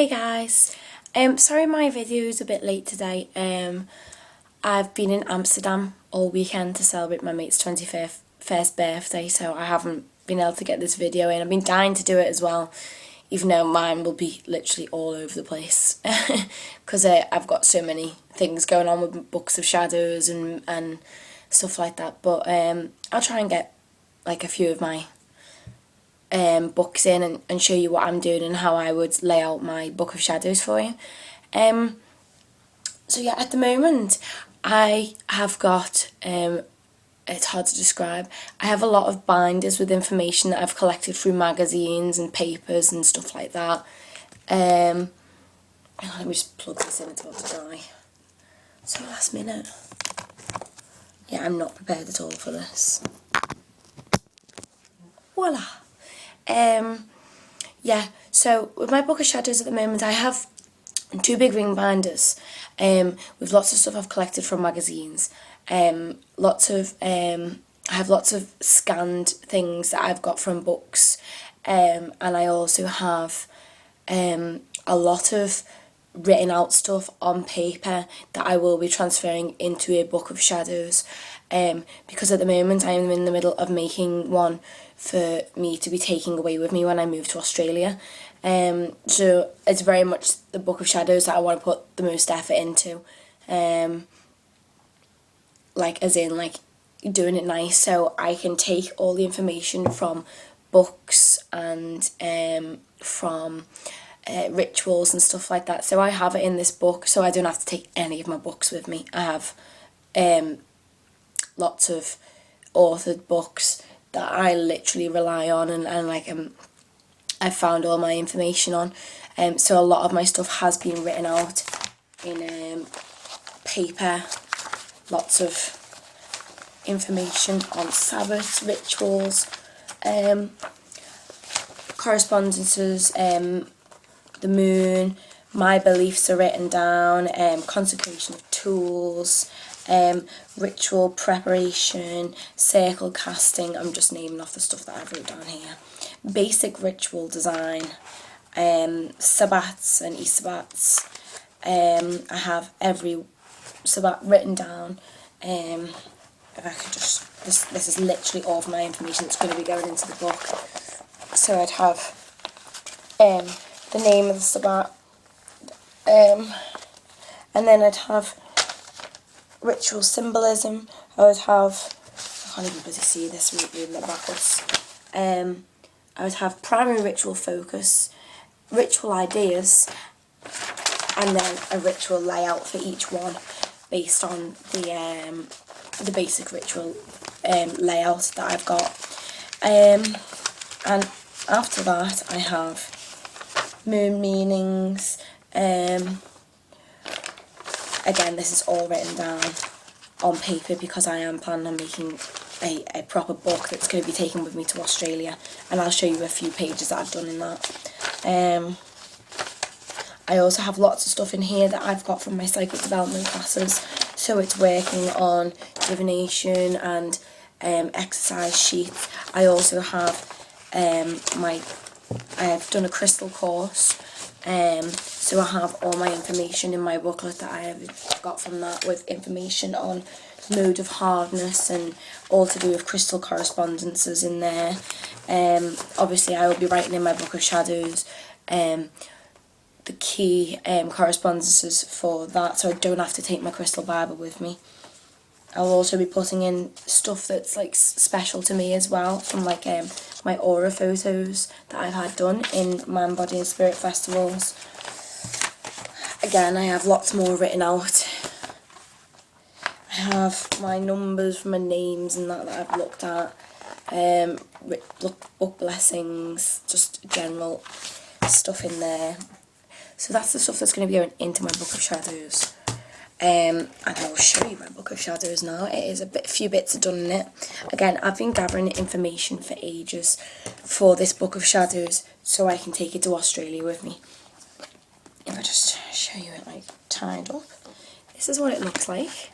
Hey guys, sorry my video is a bit late today. I've been in Amsterdam all weekend to celebrate my mate's 21st birthday, so I haven't been able to get this video in. I've been dying to do it as well, even though mine will be literally all over the place because I've got so many things going on with Books of Shadows and stuff like that. But I'll try and get like a few of my books in and show you what I'm doing and how I would lay out my Book of Shadows for you. So yeah, at the moment I have got, it's hard to describe, I have a lot of binders with information that I've collected through magazines and papers and stuff like that. Let me just plug this in, it's about to dry. So last minute. Yeah, I'm not prepared at all for this. Voila! Yeah, so with my Book of Shadows at the moment, I have two big ring binders with lots of stuff I've collected from magazines. I have lots of scanned things that I've got from books, and I also have a lot of written out stuff on paper that I will be transferring into a Book of Shadows, because at the moment I am in the middle of making one for me to be taking away with me when I move to Australia. So it's very much the Book of Shadows that I want to put the most effort into, like as in like doing it nice so I can take all the information from books and from rituals and stuff like that. So I have it in this book, so I don't have to take any of my books with me. I have lots of authored books that I literally rely on and I've found all my information on. So a lot of my stuff has been written out in paper, lots of information on Sabbaths, rituals, correspondences, the moon, my beliefs are written down, consecration of tools, ritual preparation, circle casting. I'm just naming off the stuff that I've wrote down here. Basic ritual design, sabbats and isabbats. I have every sabbat written down. If I could just, this is literally all of my information that's going to be going into the book. So I'd have the name of the sabbat, and then I'd have ritual symbolism. I would have, I can't even bloody see this reading it backwards. I would have primary ritual focus, ritual ideas, and then a ritual layout for each one based on the basic ritual layout that I've got. And after that I have moon meanings. Again, this is all written down on paper because I am planning on making a proper book that's going to be taken with me to Australia, and I'll show you a few pages that I've done in that. I also have lots of stuff in here that I've got from my psychic development classes, so it's working on divination and exercise sheets. I also have I've done a crystal course, so I have all my information in my booklet that I have got from that, with information on mode of hardness and all to do with crystal correspondences in there. Obviously I will be writing in my Book of Shadows the key correspondences for that, so I don't have to take my crystal Bible with me. I'll also be putting in stuff that's like special to me as well, from like my aura photos that I've had done in Mind, Body and Spirit festivals. Again, I have lots more written out. I have my numbers, my names and that I've looked at, book blessings, just general stuff in there. So that's the stuff that's going to be going into my Book of Shadows. And I will show you my Book of Shadows now. It is a few bits are done in it. Again, I've been gathering information for ages for this Book of Shadows so I can take it to Australia with me. If I just show you it like tied up, this is what it looks like.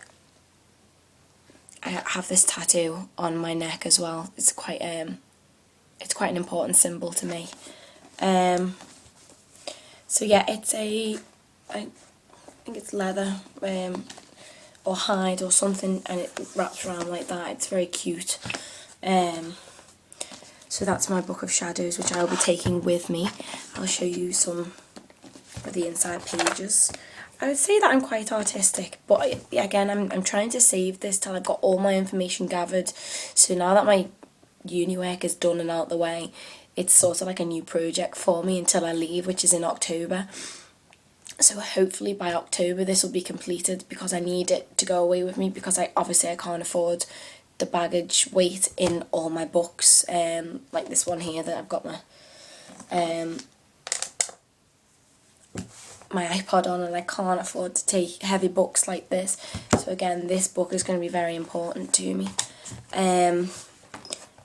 I have this tattoo on my neck as well. It's quite an important symbol to me. So yeah, it's I think it's leather or hide or something, and it wraps around like that. It's very cute. So that's my book of shadows, which I'll be taking with me. I'll show you some of the inside pages. I would say that I'm quite artistic, but again, I'm trying to save this till I've got all my information gathered. So now that my uni work is done and out the way, it's sort of like a new project for me until I leave, which is in October. So hopefully by October this will be completed, because I need it to go away with me, because I can't afford the baggage weight in all my books, like this one here that I've got my iPod on, and I can't afford to take heavy books like this. So again, this book is going to be very important to me.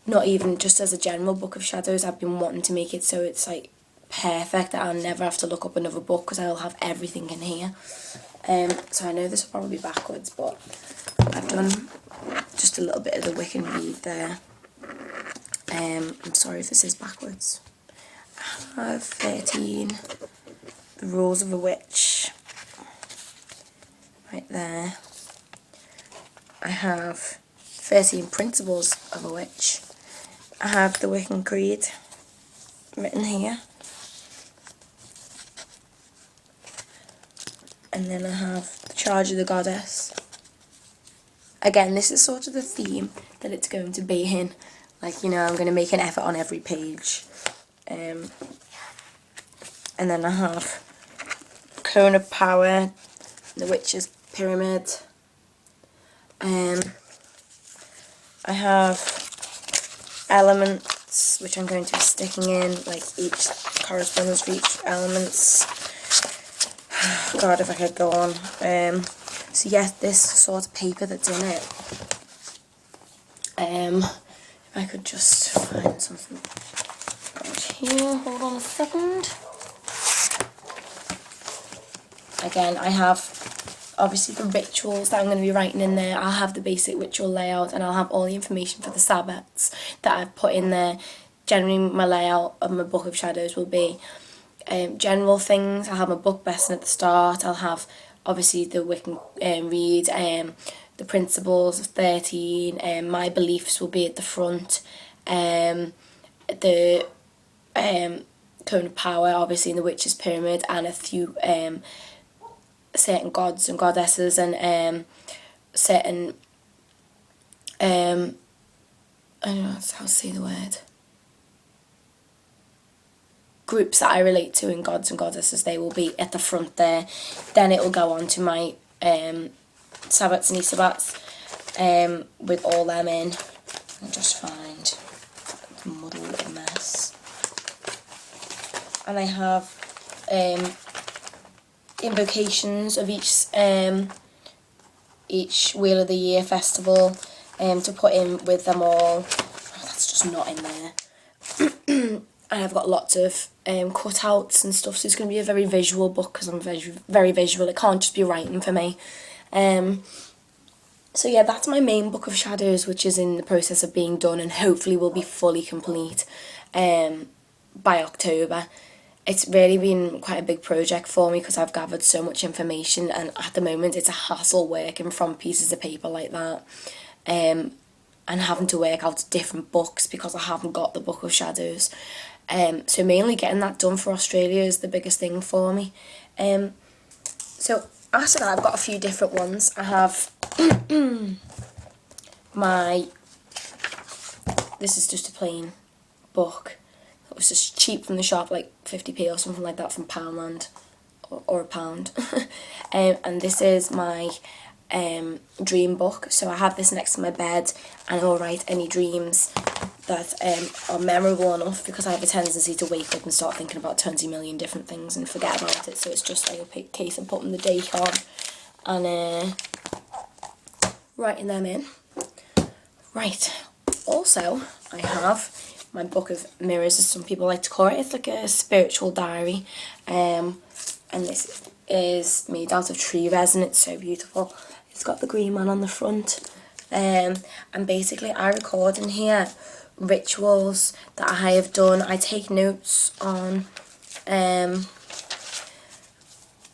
Not even just as a general book of shadows, I've been wanting to make it so it's like perfect that I'll never have to look up another book, because I'll have everything in here. So I know this will probably be backwards, but I've done just a little bit of the Wiccan read there. I'm sorry if this is backwards. I have 13 the rules of a witch right there. I have 13 principles of a witch. I have the Wiccan Creed written here. And then I have the Charge of the Goddess. Again, this is sort of the theme that it's going to be in. Like, you know, I'm going to make an effort on every page. And then I have Cone of Power, the Witch's Pyramid. I have elements, which I'm going to be sticking in, like each correspondence for each elements. God, if I could go on. So yes, this sort of paper that's in it. If I could just find something right here. Hold on a second. Again, I have obviously the rituals that I'm going to be writing in there. I'll have the basic ritual layout, and I'll have all the information for the Sabbats that I've put in there. Generally, my layout of my book of shadows will be general things. I'll have my book lesson at the start. I'll have obviously the Wiccan read, the principles of 13, my beliefs will be at the front, the Cone of Power, obviously in the Witch's Pyramid, and a few certain gods and goddesses, and certain I don't know how to say the word, groups that I relate to in gods and goddesses. They will be at the front there. Then it will go on to my Sabbats and Isabbats with all them in. I'll just find the muddled mess. And I have invocations of each Wheel of the Year festival to put in with them all. Oh, that's just not in there. And I've got lots of cutouts and stuff, so it's going to be a very visual book, because I'm very visual. It can't just be writing for me. So yeah, that's my main book of shadows, which is in the process of being done, and hopefully will be fully complete by October. It's really been quite a big project for me, because I've gathered so much information, and at the moment it's a hassle working from pieces of paper like that, and having to work out different books because I haven't got the book of shadows. So mainly getting that done for Australia is the biggest thing for me. So after that, I've got a few different ones. I have this is just a plain book. It was just cheap from the shop, like 50p or something like that from Poundland, or a pound. And this is my dream book. So I have this next to my bed, and I'll write any dreams that are memorable enough, because I have a tendency to wake up and start thinking about 20 million different things and forget about it. So it's just like a case of putting the date on and writing them in. Right. Also, I have my book of mirrors, as some people like to call it. It's like a spiritual diary, and this is made out of tree resin. It's so beautiful. It's got the green man on the front, and basically I record in here rituals that I have done. I take notes on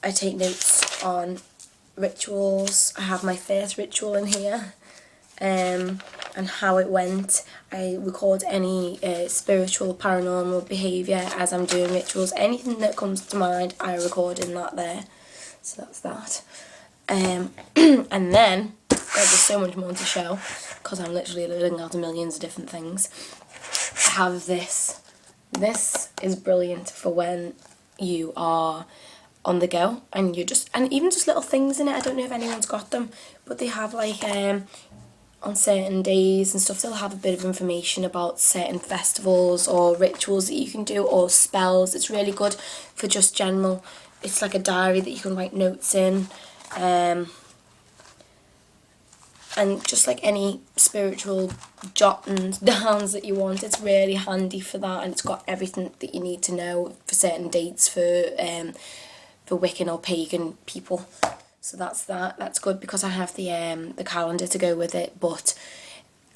I take notes on rituals. I have my first ritual in here, and how it went. I record any spiritual, paranormal behaviour as I'm doing rituals. Anything that comes to mind, I record in that there. So that's that. And then, there's so much more to show, because I'm literally learning out of millions of different things. I have this. This is brilliant for when you are on the go and even just little things in it. I don't know if anyone's got them, but they have like on certain days and stuff, they'll have a bit of information about certain festivals or rituals that you can do, or spells. It's really good for just general. It's like a diary that you can write notes in, and just like any spiritual jottings downs that you want. It's really handy for that, and it's got everything that you need to know for certain dates for Wiccan or pagan people. So that's that. That's good because I have the calendar to go with it, but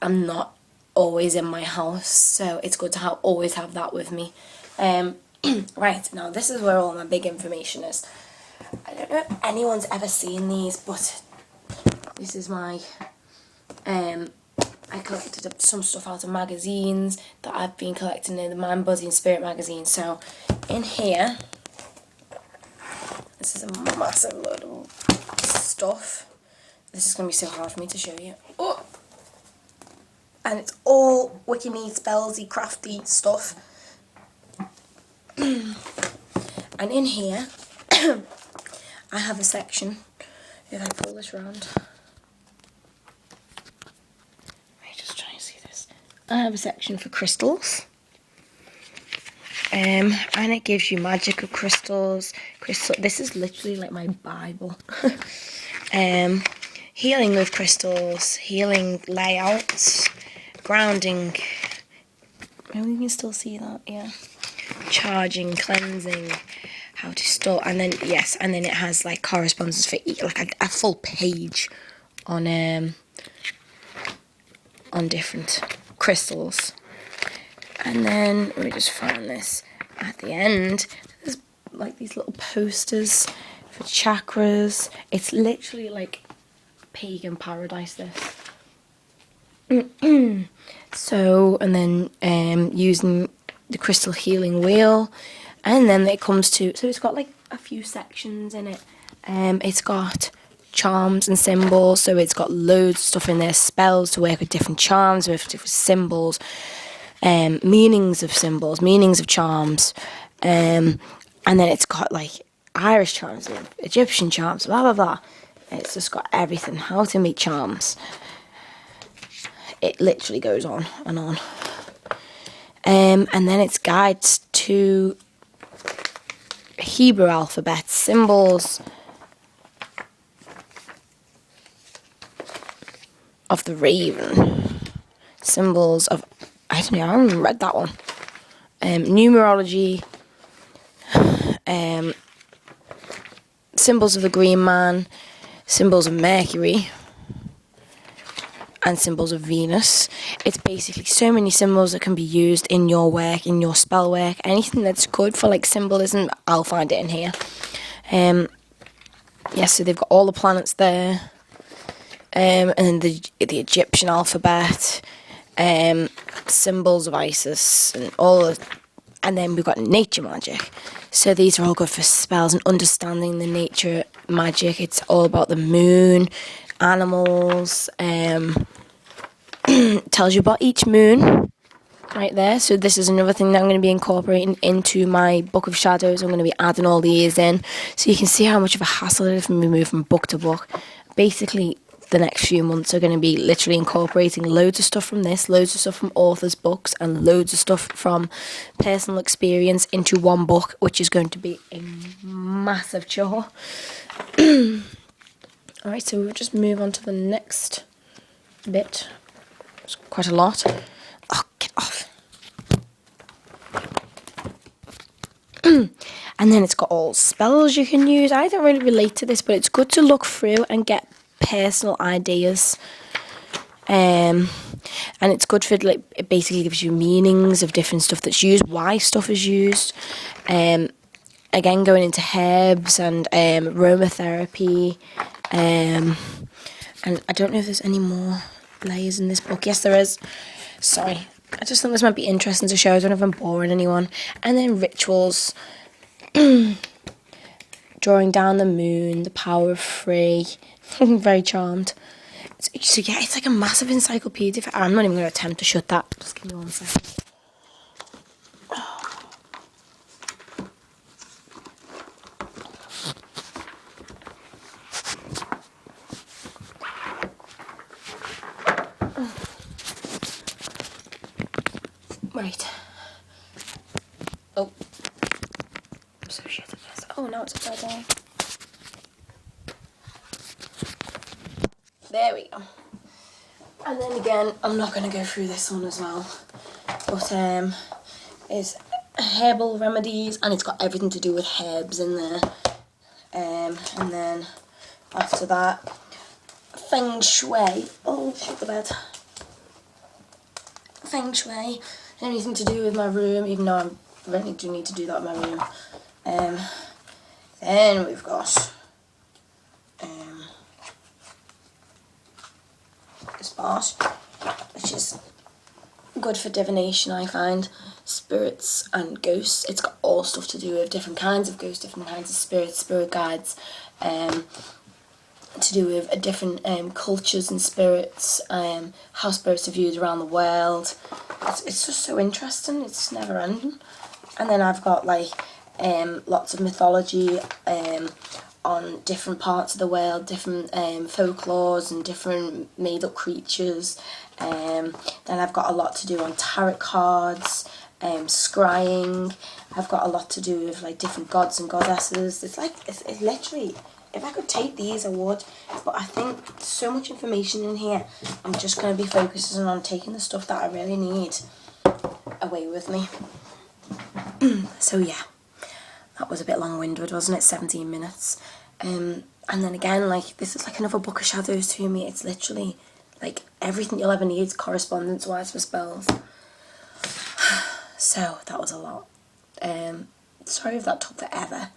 I'm not always in my house, so it's good to always have that with me. Right, now this is where all my big information is. I don't know if anyone's ever seen these, but this is my I collected some stuff out of magazines that I've been collecting in the Mind, Body and Spirit magazine. So in here, this is a massive load of stuff. This is going to be so hard for me to show you. Oh! And it's all Wiccan-y, spellsy, crafty stuff. And in here, I have a section, if I pull this round, just trying to see this. I have a section for crystals. And it gives you magic of crystals. This is literally like my Bible. Healing with crystals, healing layouts, grounding. Maybe you can still see that, yeah. Charging, cleansing, how to store, and then it has like correspondences for like a full page on different crystals. And then let me just find this at the end. There's like these little posters for chakras. It's literally like pagan paradise, this. So, and then using the crystal healing wheel, and then it comes to, so it's got like a few sections in it. It's got charms and symbols, so it's got loads of stuff in there, spells to work with different charms, with different symbols, meanings of symbols, meanings of charms, and then it's got like Irish charms, Egyptian charms, blah blah blah. It's just got everything, how to make charms. It literally goes on and on. And then it's guides to Hebrew alphabet, symbols of the raven, symbols of, I don't know, I haven't read that one. Numerology, symbols of the green man, symbols of Mercury, and symbols of Venus. It's basically so many symbols that can be used in your work, in your spell work, anything that's good for like symbolism, I'll find it in here. So they've got all the planets there, and then the Egyptian alphabet, symbols of Isis, and then we've got nature magic. So these are all good for spells and understanding the nature magic. It's all about the moon, animals, tells you about each moon right there. So this is another thing that I'm going to be incorporating into my Book of Shadows. I'm going to be adding all these in, so you can see how much of a hassle it is for me to move from book to book. Basically, the next few months are going to be literally incorporating loads of stuff from this, loads of stuff from authors' books, and loads of stuff from personal experience into one book, which is going to be a massive chore. Alright, so we'll just move on to the next bit. It's quite a lot. Oh, get off. And then it's got all spells you can use. I don't really relate to this, but it's good to look through and get personal ideas. And it's good for, like, it basically gives you meanings of different stuff that's used, why stuff is used. again going into herbs and aromatherapy, and I don't know if there's any more layers in this book. Yes, there is. Sorry, I just think this might be interesting to show. I don't know if I'm boring anyone. And then rituals, drawing down the moon, the power of three. Very charmed. So yeah, it's like a massive encyclopedia. I'm not even going to attempt to shut that. Just give me 1 second. Right. Oh. I'm so shit at this. Oh, now it's upside down. There we go. And then again, I'm not going to go through this one as well. But it's herbal remedies, and it's got everything to do with herbs in there. And then after that, feng shui. Oh, shut the bed. Feng shui. Anything to do with my room, even though I really do need to do that in my room. Then we've got this part, which is good for divination, I find. Spirits and ghosts. It's got all stuff to do with different kinds of ghosts, different kinds of spirits, spirit guides, to do with different cultures and spirits, how spirits are viewed around the world. It's just so interesting. It's never ending. And then I've got like lots of mythology on different parts of the world, different folklores and different made up creatures. Then I've got a lot to do on tarot cards, scrying. I've got a lot to do with like different gods and goddesses. It's literally, if I could take these I would, but I think there's so much information in here. I'm just going to be focusing on taking the stuff that I really need away with me. So yeah, that was a bit long-winded, wasn't it? 17 minutes. And then again, like, this is like another book of shadows to me. It's literally like everything you'll ever need correspondence-wise for spells. So that was a lot. Sorry if that took forever.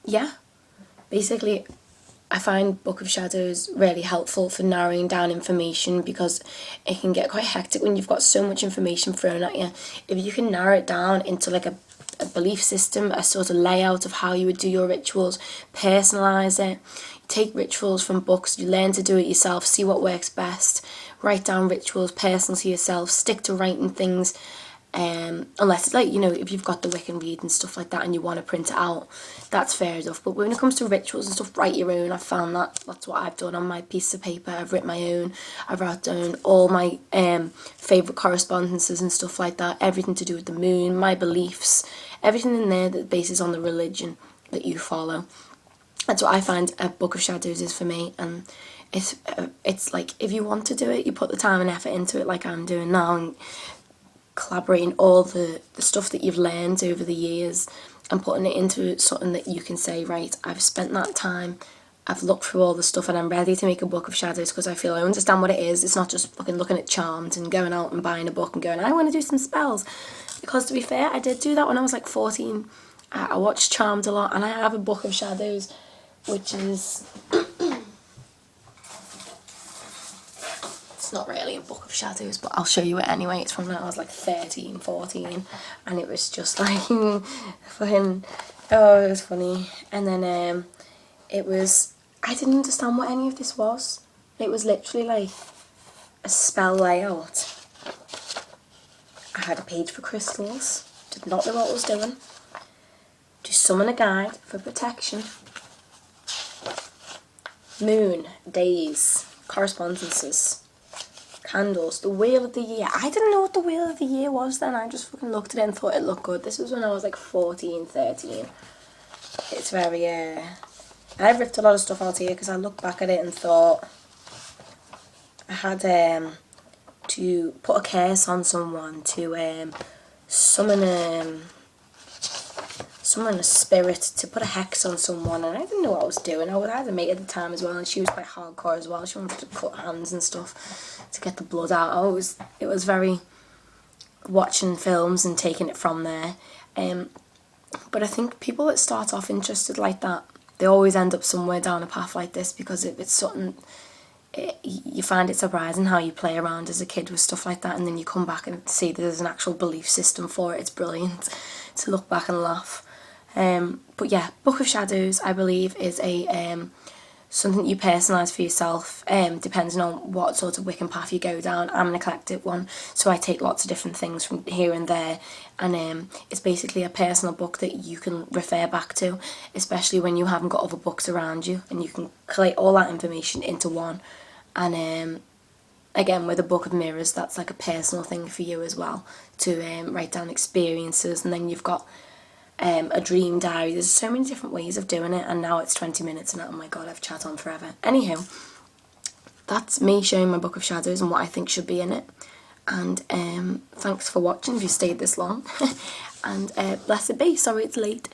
Yeah, basically I find Book of Shadows really helpful for narrowing down information, because it can get quite hectic when you've got so much information thrown at you. If you can narrow it down into like a belief system, a sort of layout of how you would do your rituals, personalise it, take rituals from books, you learn to do it yourself, see what works best, write down rituals personal to yourself, stick to writing things. Unless it's like, you know, if you've got the Wiccan read and stuff like that and you want to print it out, that's fair enough. But when it comes to rituals and stuff, write your own. I've found that's what I've done on my piece of paper. I've written my own. I've wrote down all my favourite correspondences and stuff like that. Everything to do with the moon, my beliefs, everything in there that bases on the religion that you follow. That's what I find a Book of Shadows is for me. And it's like, if you want to do it, you put the time and effort into it like I'm doing now, and collaborating all the stuff that you've learned over the years and putting it into something that you can say, right, I've spent that time, I've looked through all the stuff, and I'm ready to make a Book of Shadows, because I feel I understand what it is. It's not just fucking looking at charms and going out and buying a book and going, I want to do some spells. Because to be fair, I did do that when I was like 14. I watched Charmed a lot, and I have a Book of Shadows, which is it's not really a Book of Shadows, but I'll show you it anyway. It's from when I was like 13, 14, and it was just like fucking, oh, it was funny. And then it was, I didn't understand what any of this was. It was literally like a spell layout. I had a page for crystals, did not know what I was doing. To summon a guide for protection. Moon, days, correspondences, candles, the Wheel of the Year. I didn't know what the Wheel of the Year was then. I just fucking looked at it and thought it looked good. This was when I was like 14, 13. It's very, I've ripped a lot of stuff out here because I looked back at it and thought I had to put a curse on someone, to summon a spirit, to put a hex on someone, and I didn't know what I was doing. I had a mate at the time as well, and she was quite hardcore as well. She wanted to cut hands and stuff to get the blood out. It was very watching films and taking it from there. But I think people that start off interested like that, they always end up somewhere down a path like this, because if it's something, you find it surprising how you play around as a kid with stuff like that, and then you come back and see there's an actual belief system for it. It's brilliant to look back and laugh. But yeah, Book of Shadows, I believe, is a something you personalise for yourself, depending on what sort of Wiccan path you go down. I'm an eclectic one, so I take lots of different things from here and there, and it's basically a personal book that you can refer back to, especially when you haven't got other books around you, and you can collate all that information into one. And again, with a Book of Mirrors, that's like a personal thing for you as well, to write down experiences. And then you've got a dream diary. There's so many different ways of doing it, and now it's 20 minutes and oh my god, I've chat on forever. Anywho, that's me showing my Book of Shadows and what I think should be in it. And thanks for watching if you stayed this long. And blessed be, sorry it's late.